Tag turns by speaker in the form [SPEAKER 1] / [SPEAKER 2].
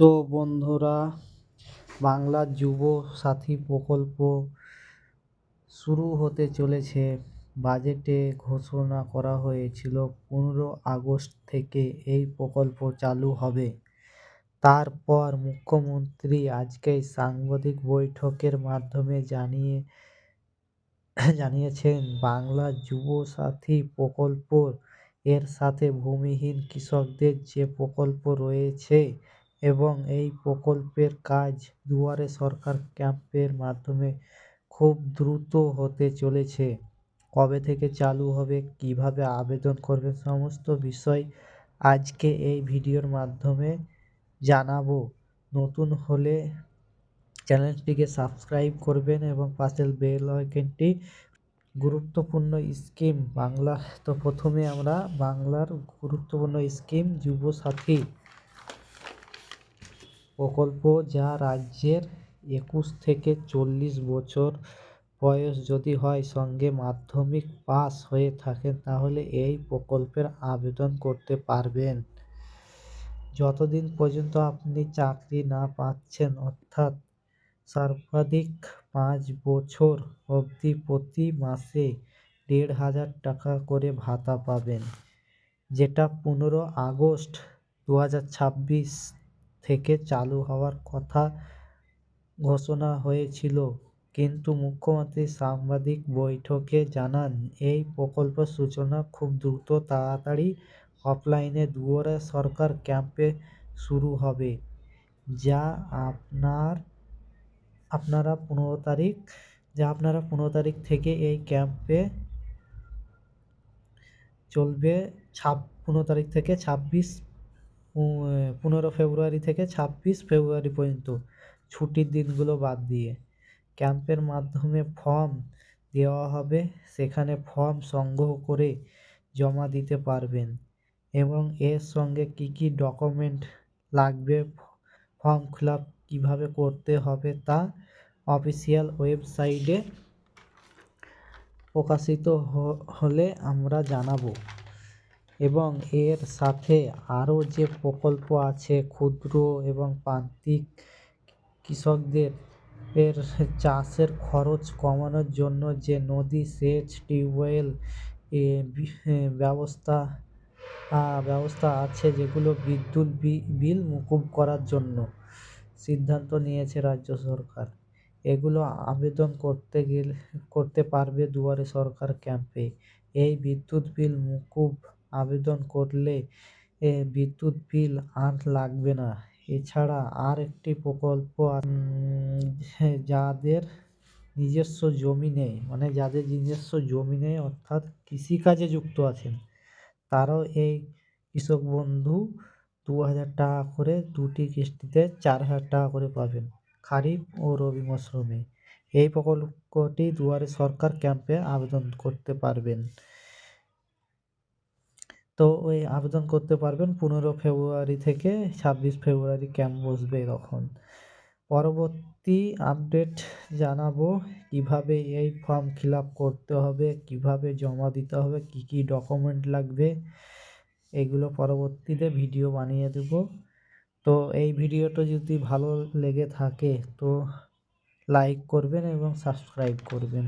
[SPEAKER 1] তো বন্ধুরা, বাংলা যুব সাথী প্রকল্প শুরু হতে চলেছে। বাজেটে ঘোষণা করা হয়েছিল 15 আগস্ট থেকে এই প্রকল্প চালু হবে। তারপর মুখ্যমন্ত্রী আজকে সাংবাদিক বৈঠকের মাধ্যমে জানিয়েছেন বাংলা যুব সাথী প্রকল্প এর সাথে ভূমিহীন কৃষকদের যে প্রকল্প রয়েছে এবং এই প্রকল্পের কাজ দুয়ারে সরকার ক্যাম্পের মাধ্যমে খুব দ্রুত হতে চলেছে। কবে থেকে চালু হবে, কিভাবে আবেদন করবেন, সমস্ত বিষয় আজকে এই ভিডিওর মাধ্যমে জানাবো। নতুন হলে চ্যানেলটিকে সাবস্ক্রাইব করবেন এবং পাশের বেল আইকনটি। গুরুত্বপূর্ণ স্কিম বাংলা। তো প্রথমে আমরা বাংলার গুরুত্বপূর্ণ স্কিম যুব সাথী প্রকল্প, যা রাজ্যের 21 থেকে 40 বছর বয়স যদি হয়, সঙ্গে মাধ্যমিক পাস হয়ে থাকেন, তাহলে এই প্রকল্পের আবেদন করতে পারবেন। যতদিন পর্যন্ত আপনি চাকরি না পাচ্ছেন, অর্থাৎ সর্বাধিক 5 বছর অবধি প্রতি মাসে 1,500 টাকা করে ভাতা পাবেন, যেটা 15 আগস্ট 2026 থেকে চালু হওয়ার কথা ঘোষণা হয়েছিল। কিন্তু মুখ্যমন্ত্রী সাংবাদিক বৈঠকে জানান এই প্রকল্পের সূচনা খুব দ্রুত, তাড়াতাড়ি অফলাইনে দুয়ারে সরকার ক্যাম্পে শুরু হবে, যা আপনারা 15 তারিখ থেকে এই ক্যাম্পে চলবে। 15 তারিখ থেকে 15 ফেব্রুয়ারি থেকে 26 ফেব্রুয়ারি পর্যন্ত, ছুটির দিনগুলো বাদ দিয়ে। ক্যাম্পের মাধ্যমে ফর্ম দেওয়া হবে, সেখানে ফর্ম সংগ্রহ করে জমা দিতে পারবেন এবং এর সঙ্গে কী কী ডকুমেন্ট লাগবে, ফর্ম ফিল আপ কীভাবে করতে হবে তা অফিসিয়াল ওয়েবসাইটে প্রকাশিত হলে আমরা জানাবো। এবং এর সাথে আরও যে প্রকল্প আছে, ক্ষুদ্র এবং প্রান্তিক কৃষকদের চাষের খরচ কমানোর জন্য যে নদী সেচ, টিউবওয়েল ব্যবস্থা আছে, যেগুলো বিদ্যুৎ বিল মুকুব করার জন্য সিদ্ধান্ত নিয়েছে রাজ্য সরকার, এগুলো আবেদন করতে পারবে দুয়ারে সরকার ক্যাম্পে। এই বিদ্যুৎ বিল মুকুব আবেদন করলে বিদ্যুৎ বিল আর লাগবে না। এছাড়া আর একটি প্রকল্প, যাদের নিজস্ব জমি নেই, অর্থাৎ কৃষিকাজে যুক্ত আছেন, তারাও এই কৃষক বন্ধু 2,000 টাকা করে, 2টি কিস্তিতে 4,000 টাকা করে পাবেন, খারিফ ও রবি মরশুমে। এই প্রকল্পটি দুয়ারে সরকার ক্যাম্পে আবেদন করতে পারবেন। তো ওই আবেদন করতে পারবেন 15 ফেব্রুয়ারি থেকে 26 ফেব্রুয়ারি ক্যাম্প বসবে তখন। পরবর্তী আপডেট জানাবো কিভাবে এই ফর্ম ফিল আপ করতে হবে, কিভাবে জমা দিতে হবে, কি কি ডকুমেন্ট লাগবে, এগুলো পরবর্তীতে ভিডিও বানিয়ে দেব। তো এই ভিডিওটা যদি ভালো লেগে থাকে তো লাইক করবেন এবং সাবস্ক্রাইব করবেন।